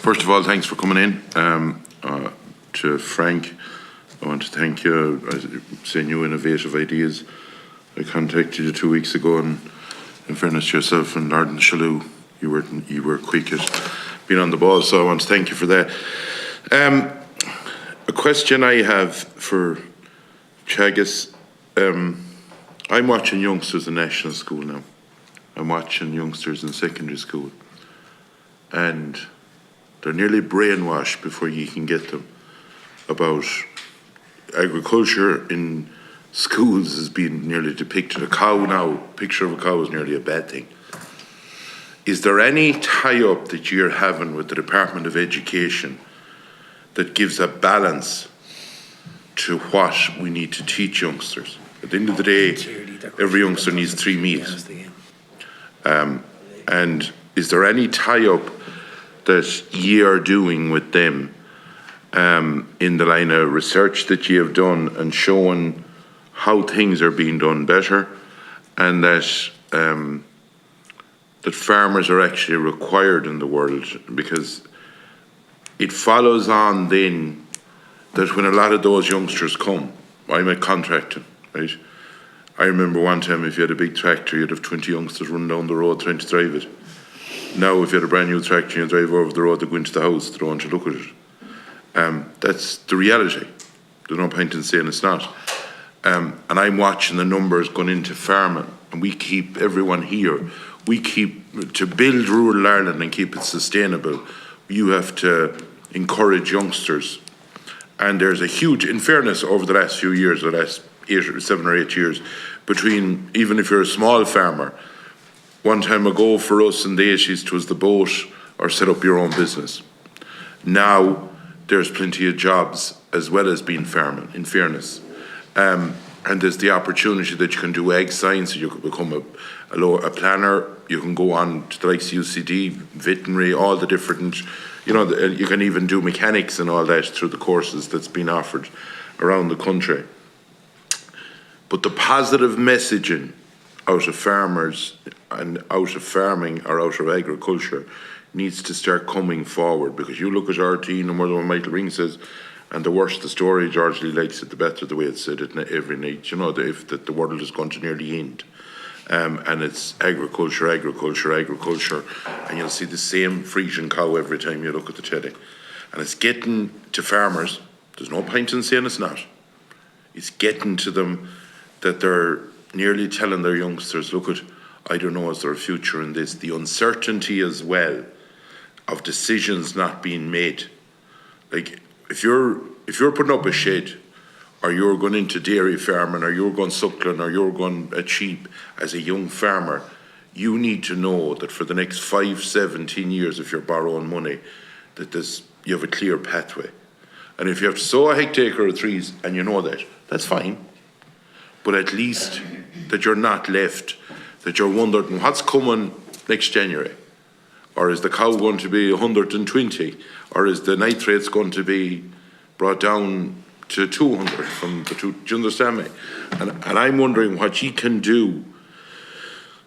First of all, thanks for coming in. To Frank, I want to thank you. I say new innovative ideas. I contacted you 2 weeks ago, and in fairness to yourself and Arden Shalou, you were quick at being on the ball, so I want to thank you for that. A question I have for Teagasc. I'm watching youngsters in national school now. I'm watching youngsters in secondary school, and they're nearly brainwashed before you can get them about agriculture in schools as being nearly depicted. A cow now, picture of a cow is nearly a bad thing. Is there any tie-up that you're having with the Department of Education that gives a balance to what we need to teach youngsters? At the end of the day, every youngster needs 3 meals. And is there any tie-up that you are doing with them in the line of research that you have done and showing how things are being done better, and that that farmers are actually required in the world? Because it follows on then that when a lot of those youngsters come, I'm a contractor, right? I remember one time if you had a big tractor, you'd have 20 youngsters running down the road trying to drive it. Now if you had a brand new tractor, you drive over the road to go into the house, they don't want to look at it. That's the reality. There's no point in saying it's not. And I'm watching the numbers going into farming, and we keep everyone here. We keep, to build rural Ireland and keep it sustainable, you have to encourage youngsters. And there's a huge, in fairness, over the last few years, the last 7 or 8 years, between, even if you're a small farmer, one time ago for us in the 80s, it was the boat or set up your own business. Now there's plenty of jobs as well as being farming, in fairness. And there's the opportunity that you can do ag science, you can become a planner, you can go on to the likes of UCD, veterinary, all the different, you can even do mechanics and all that through the courses that's been offered around the country. But the positive messaging out of farmers and out of farming or out of agriculture needs to start coming forward, because you look at RT, no more than what Michael Ring says, and the worse the story, George Lee likes it, the better the way it's said it every night, that the world is going to nearly end. And it's agriculture, and you'll see the same Frisian cow every time you look at the telly. And it's getting to farmers, there's no point in saying it's not. It's getting to them that they're nearly telling their youngsters, look, I don't know, is there a future in this? The uncertainty as well of decisions not being made. Like, if you're putting up a shed, or you're going into dairy farming, or you're going suckling, or you're going a sheep as a young farmer, you need to know that for the next 5, 17 years, if you're borrowing money, that you have a clear pathway. And if you have to sow a hectare of trees, and you know that, that's fine. But at least that you're not left, that you're wondering what's coming next January. Or is the cow going to be 120? Or is the nitrates going to be brought down to 200 from the 2? Do you understand me? And I'm wondering what you can do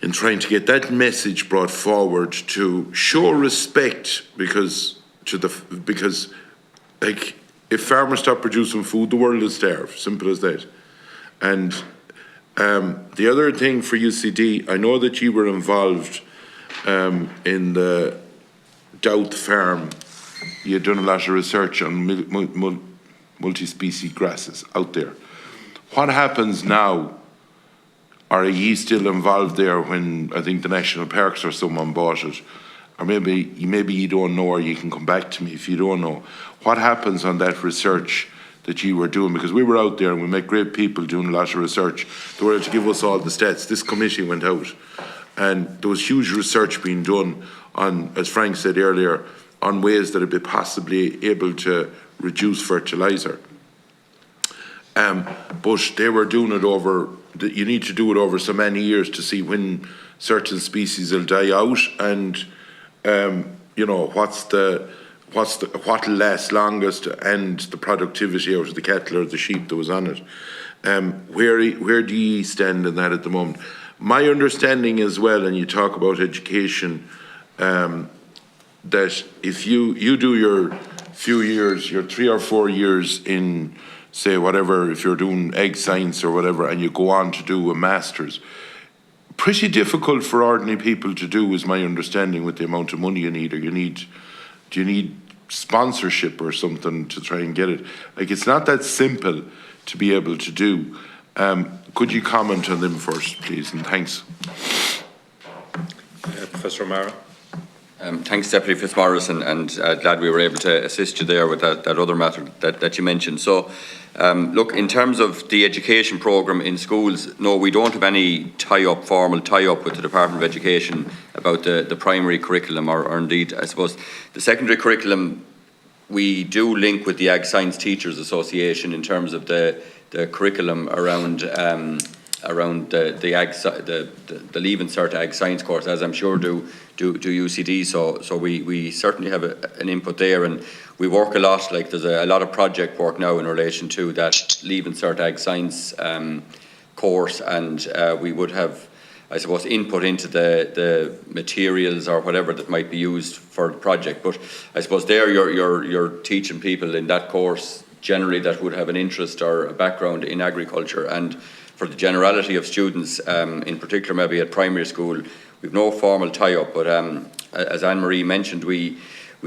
in trying to get that message brought forward to show respect, because like, if farmers stop producing food, the world will starve. Simple as that. And the other thing for UCD, I know that you were involved in the Doubt farm. You had done a lot of research on multi-species grasses out there. What happens now? Are you still involved there when, I think, the national parks or someone bought it? Or maybe you don't know, or you can come back to me if you don't know. What happens on that research that you were doing? Because we were out there and we met great people doing a lot of research. They were able to give us all the stats. This committee went out and there was huge research being done on, as Frank said earlier, on ways that would be possibly able to reduce fertiliser. But they were doing it over, you need to do it over so many years to see when certain species will die out, and what'll last longest, and the productivity out of the cattle or the sheep that was on it. Where do you stand in that at the moment? My understanding as well, and you talk about education, that if you do your few years, your 3 or 4 years in, say, whatever, if you're doing egg science or whatever, and you go on to do a master's, pretty difficult for ordinary people to do, is my understanding, with the amount of money you need, or do you need sponsorship or something to try and get it? Like, it's not that simple to be able to do. Could you comment on them first, please, and thanks. Professor O'Mara. Thanks, Deputy Fitzmaurice, and glad we were able to assist you there with that other matter that you mentioned. So, look, in terms of the education programme in schools, no, we don't have any formal tie-up with the Department of Education about the primary curriculum, or indeed, I suppose, the secondary curriculum. We do link with the Ag Science Teachers Association in terms of the curriculum around the Leaving Cert Ag Science course, as I'm sure do UCD. So we certainly have an input there, and we work a lot. Like, there's a lot of project work now in relation to that Leaving Cert Ag Science course, and we would have, I suppose, input into the materials or whatever that might be used for the project. But I suppose there you're teaching people in that course generally that would have an interest or a background in agriculture. And for the generality of students, in particular maybe at primary school, we've no formal tie-up, but as Anne-Marie mentioned, we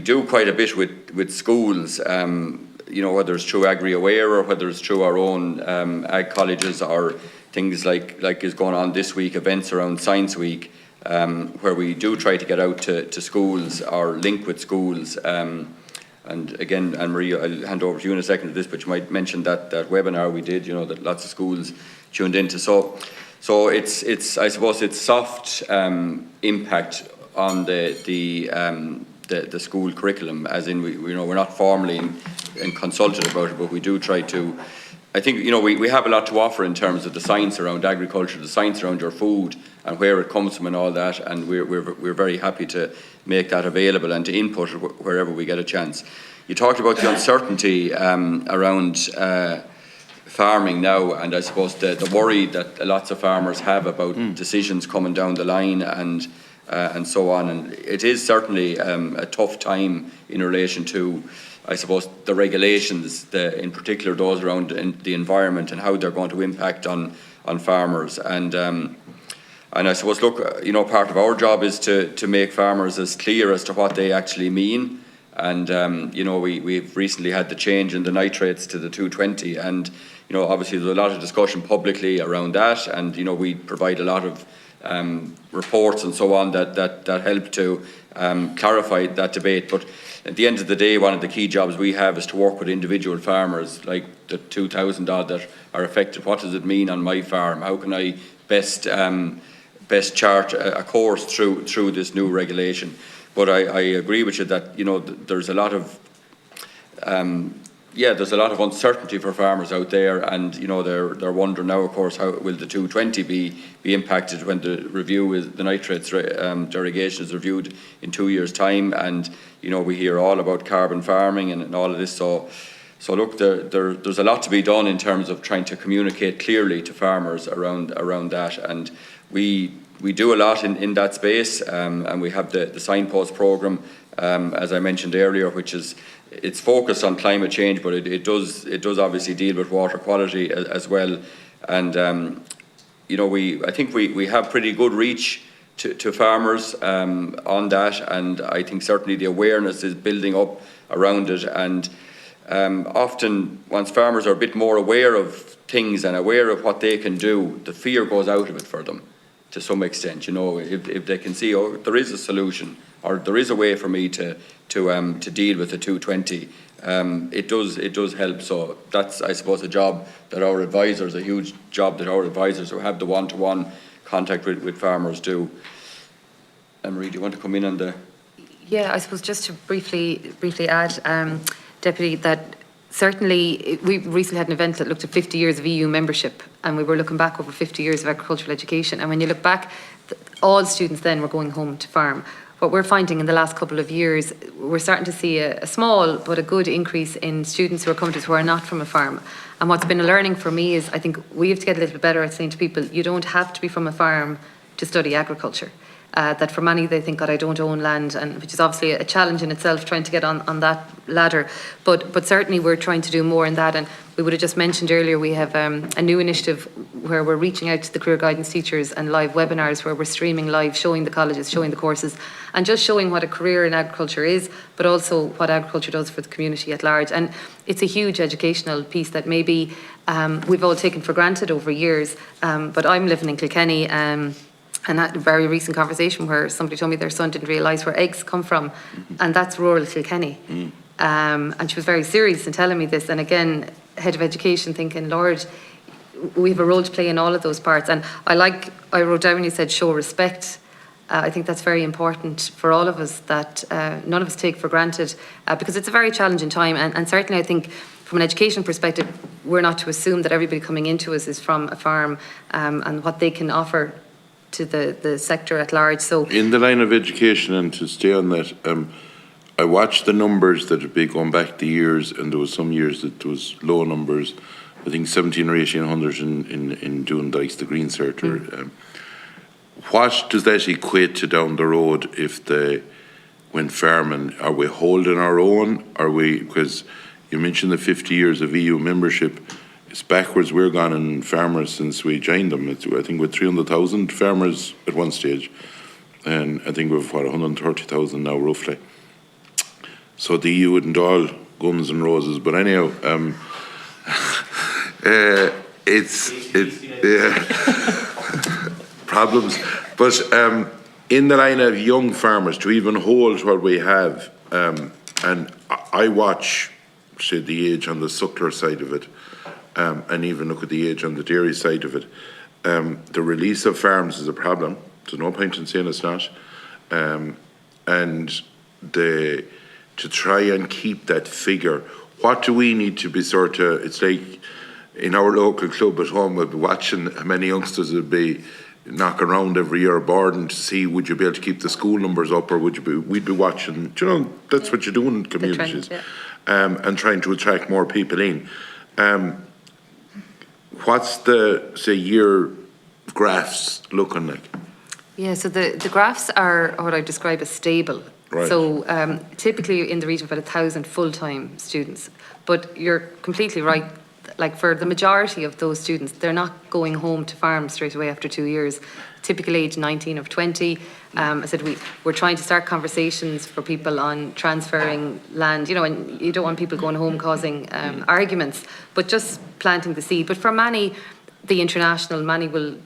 do quite a bit with schools, whether it's through Agri-Aware or whether it's through our own ag colleges, or things like is going on this week, events around Science Week, where we do try to get out to schools or link with schools. And again, Anne-Marie, I'll hand over to you in a second to this, but you might mention that webinar we did, that lots of schools tuned into. So it's I suppose it's soft impact on the school curriculum, as in we're not formally and consulted about it, but we do try to. I think we have a lot to offer in terms of the science around agriculture, the science around your food and where it comes from and all that, and we're very happy to make that available and to input wherever we get a chance. You talked about the uncertainty around farming now, and I suppose the worry that lots of farmers have about decisions coming down the line and so on, and it is certainly a tough time in relation to, I suppose, the regulations, in particular those around the environment and how they're going to impact on farmers. And I suppose, look, part of our job is to make farmers as clear as to what they actually mean. And we've recently had the change in the nitrates to the 220, and obviously there's a lot of discussion publicly around that, and we provide a lot of reports and so on that help to clarify that debate. But at the end of the day, one of the key jobs we have is to work with individual farmers, like the 2,000 odd that are affected. What does it mean on my farm? How can I best chart a course through this new regulation? But I agree with you that there's a lot of there's a lot of uncertainty for farmers out there, and they're wondering now, of course, how will the 220 be impacted when the nitrates derogation is reviewed in 2 years' time, and we hear all about carbon farming and all of this. So look, there's a lot to be done in terms of trying to communicate clearly to farmers around that, and we do a lot in that space, and we have the signpost programme, as I mentioned earlier, which is. It's focused on climate change, but it does obviously deal with water quality as well. And I think we have pretty good reach to farmers on that, and I think certainly the awareness is building up around it. And often, once farmers are a bit more aware of things and aware of what they can do, the fear goes out of it for them to some extent. If they can see, oh, there is a solution, or there is a way for me to deal with the 220, it does help. So that's, I suppose, a job that our advisors, a huge job that our advisors who have the one-to-one contact with farmers do. Anne-Marie, do you want to come in on the? Yeah, I suppose just to briefly add, Deputy, that certainly we recently had an event that looked at 50 years of EU membership, and we were looking back over 50 years of agricultural education. And when you look back, all students then were going home to farm. What we're finding in the last couple of years, we're starting to see a small but a good increase in students who are coming to us who are not from a farm. And what's been a learning for me is I think we have to get a little bit better at saying to people, you don't have to be from a farm to study agriculture. that for many they think, God, I don't own land, and which is obviously a challenge in itself, trying to get on that ladder. But certainly we're trying to do more in that, and we would have just mentioned earlier we have a new initiative where we're reaching out to the career guidance teachers and live webinars where we're streaming live, showing the colleges, showing the courses, and just showing what a career in agriculture is, but also what agriculture does for the community at large. And it's a huge educational piece that maybe we've all taken for granted over years, but I'm living in Kilkenny, and I had a very recent conversation where somebody told me their son didn't realise where eggs come from, and that's rural Kilkenny. And she was very serious in telling me this, and again, head of education thinking, Lord, we have a role to play in all of those parts. And I wrote down when you said show respect. I think that's very important for all of us, that none of us take for granted, because it's a very challenging time, and certainly I think from an education perspective, we're not to assume that everybody coming into us is from a farm, and what they can offer to the sector at large. So in the line of education, and to stay on that, I watched the numbers that have been going back the years, and there was some years that there was low numbers. I think 17 or 1800 in doing the Green Cert. What does that equate to down the road if they went farming? Are we holding our own? Are we, because you mentioned the 50 years of EU membership, it's backwards. We're gone in farmers since we joined them. I think we're 300,000 farmers at one stage, and I think we've 130,000 now roughly. So the EU isn't all guns and roses, but anyhow, problems. But in the line of young farmers, to even hold what we have, and I watch, say, the age on the suckler side of it, and even look at the age on the dairy side of it. The release of farms is a problem. There's no point in saying it's not. And to try and keep that figure, what do we need to be it's like in our local club at home, we'll be watching how many youngsters would be knocking around every year boarding to see, would you be able to keep the school numbers up, or we'd be watching, that's what you do in communities, and trying to attract more people in. What's the, say, year graphs looking like? Yeah, so the graphs are what I describe as stable. Right. So typically in the region of about 1,000 full-time students. But you're completely right. Like for the majority of those students, they're not going home to farm straight away after 2 years. Typical age 19 or 20. I said we're trying to start conversations for people on transferring land, and you don't want people going home causing arguments, but just planting the seed. But for many, many will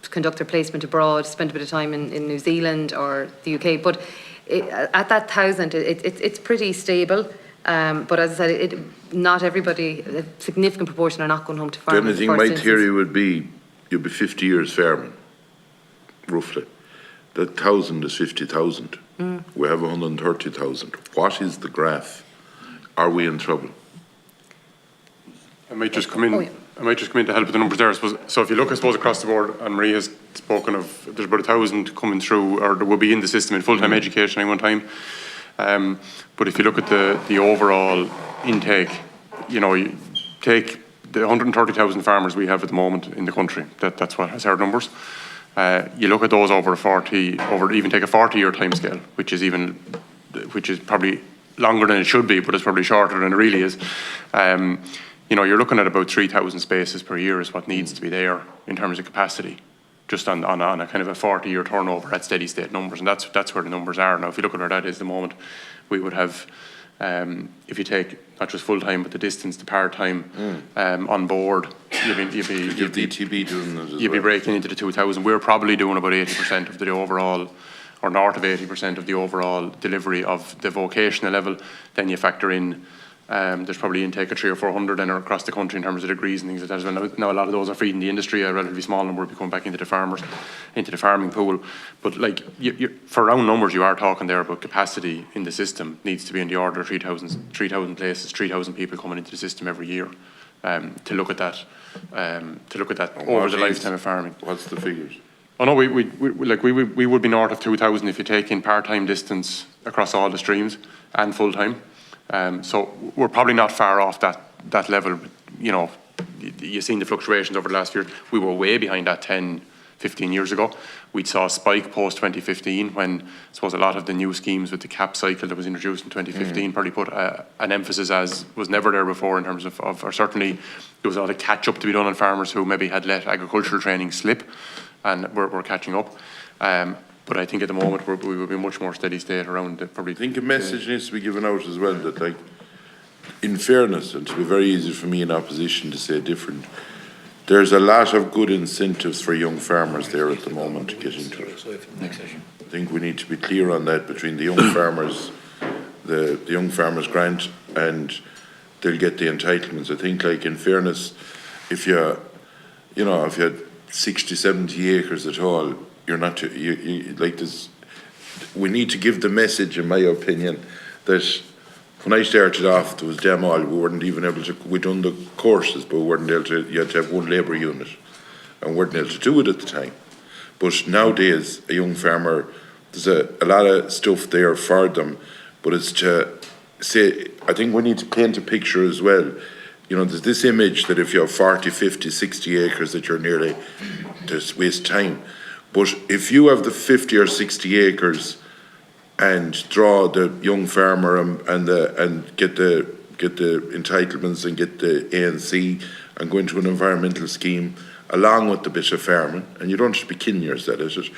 conduct their placement abroad, spend a bit of time in New Zealand or the UK. But at that 1,000, it's pretty stable. But as I said, not everybody, a significant proportion are not going home to farm. I think my theory would be, you'll be 50 years farming, roughly. That 1,000 is 50,000. We have 130,000. What is the graph? Are we in trouble? I might just come in. I might just come in to help with the numbers there. I suppose. So if you look, I suppose, across the board, and Marie has spoken of, there's about 1,000 coming through, or there will be in the system in full-time education at one time. But if you look at the overall intake, you take the 130,000 farmers we have at the moment in the country. That's what has our numbers. You look at those over even take a 40-year timescale, which is probably longer than it should be, but it's probably shorter than it really is. You're looking at about 3,000 spaces per year is what needs to be there in terms of capacity, just on a kind of a 40-year turnover at steady state numbers, and that's where the numbers are now. If you look at where that is at the moment, we would have, if you take not just full time but the distance to part time on board, you'd be breaking into the 2,000. We're probably doing about 80% of the overall, or north of 80% of the overall delivery of the vocational level. Then you factor in. There's probably intake of 300 or 400 then across the country in terms of degrees and things like that as well. Now a lot of those are feeding the industry. A relatively small number will be coming back into the farming pool. But like for round numbers, you are talking there about capacity in the system needs to be in the order of 3,000 places, 3,000 people coming into the system every year. To look at that over the lifetime of farming. What's the figures? Oh no, we would be north of 2,000 if you take in part-time distance across all the streams and full-time. So we're probably not far off that level. You've seen the fluctuations over the last year. We were way behind that 10, 15 years ago. We saw a spike post-2015 when I suppose a lot of the new schemes with the cap cycle that was introduced in 2015 probably put an emphasis as was never there before in terms of or certainly there was a lot of catch-up to be done on farmers who maybe had let agricultural training slip, and we're catching up. But I think at the moment we will be much more steady state around it. Probably. I think a message needs to be given out as well that, like, in fairness, and to be very easy for me in opposition to say different, there's a lot of good incentives for young farmers there at the moment to get into it. I think we need to be clear on that between the young farmers, the young farmers grant, and they'll get the entitlements. I think, like, in fairness, if you had 60, 70 acres at all, you're not, like this, we need to give the message, in my opinion, that when I started off, there was damn all, we weren't even able to, we'd done the courses, but we weren't able to, you had to have one labour unit, and we weren't able to do it at the time. But nowadays, a young farmer, there's a lot of stuff there for them, but it's to say, I think we need to paint a picture as well. You know, there's this image that if you have 40, 50, 60 acres that you're nearly, just waste time. But if you have the 50 or 60 acres and draw the young farmer and get the entitlements and get the ANC and go into an environmental scheme along with the bit of farming, and you don't have to be kidding yourself at it,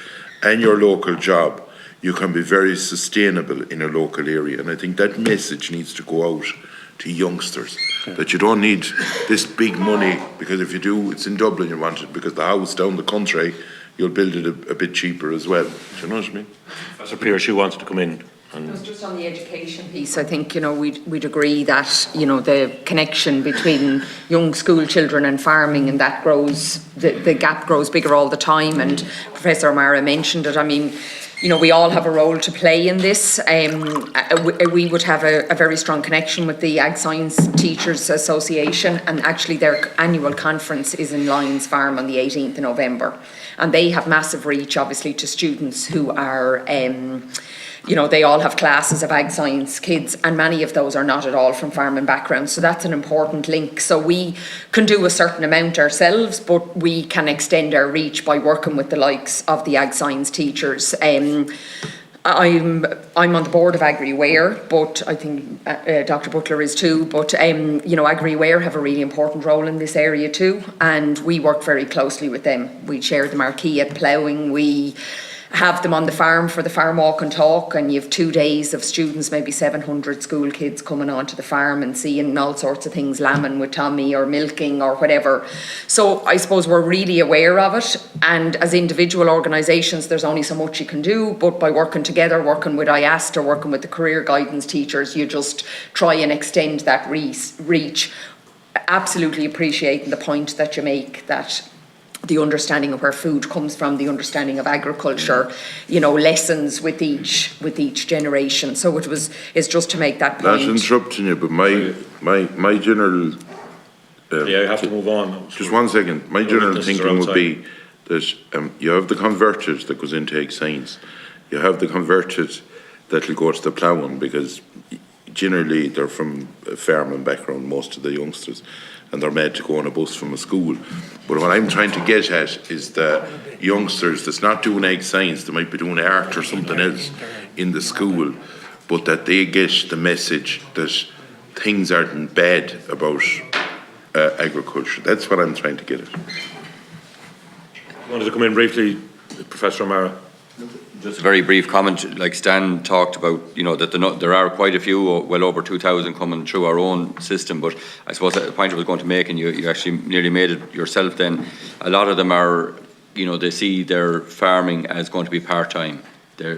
and your local job, you can be very sustainable in a local area. And I think that message needs to go out to youngsters, that you don't need this big money, because if you do, it's in Dublin you want it, because the house down the country, you'll build it a bit cheaper as well. Do you know what I mean? Professor Pearce, you wanted to come in. It was just on the education piece. I think, we'd agree that, the connection between young school children and farming, and that grows, the gap grows bigger all the time. And Professor O'Mara mentioned it. I mean, we all have a role to play in this. We would have a very strong connection with the Ag Science Teachers Association, and actually their annual conference is in Lyons Farm on the 18th of November. And they have massive reach, obviously, to students who are, they all have classes of ag science kids, and many of those are not at all from farming backgrounds. So that's an important link. So we can do a certain amount ourselves, but we can extend our reach by working with the likes of the ag science teachers. I'm on the board of AgriWare, but I think Dr. Butler is too. But AgriWare have a really important role in this area too, and we work very closely with them. We share the marquee at ploughing. We have them on the farm for the farm walk and talk, and you have 2 days of students, maybe 700 school kids coming onto the farm and seeing all sorts of things, lambing with Tommy or milking or whatever. So I suppose we're really aware of it, and as individual organisations there's only so much you can do, but by working together, working with IAST or working with the career guidance teachers, you just try and extend that reach. Absolutely appreciating the point that you make, that the understanding of where food comes from, the understanding of agriculture, lessons with each generation. So it's just to make that point. Not interrupting you, but my general. Yeah, you have to move on. Just 1 second. My general thinking would be that you have the converted that goes into ag science. You have the converted that will go to the ploughing, because generally they're from a farming background, most of the youngsters, and they're made to go on a bus from a school. But what I'm trying to get at is the youngsters that's not doing ag science, they might be doing art or something else in the school, but that they get the message that things aren't bad about agriculture. That's what I'm trying to get at. You wanted to come in briefly, Professor O'Mara. Just a very brief comment, like Stan talked about, that there are quite a few, well over 2,000 coming through our own system, but I suppose the point I was going to make, and you actually nearly made it yourself then, a lot of them are, they see their farming as going to be part-time. They're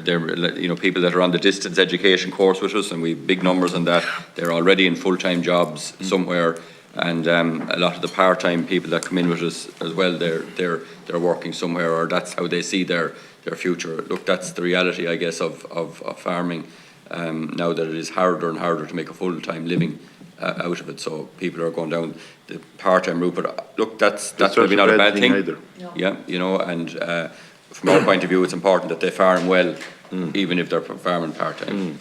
people that are on the distance education course with us, and we have big numbers on that. They're already in full-time jobs somewhere, and a lot of the part-time people that come in with us as well, they're working somewhere, or that's how they see their future. Look, that's the reality, I guess, of farming now, that it is harder and harder to make a full-time living out of it. So people are going down the part-time route. But look, that's maybe not a bad thing. Either. No. Yeah, and from our point of view, it's important that they farm well, even if they're farming part-time.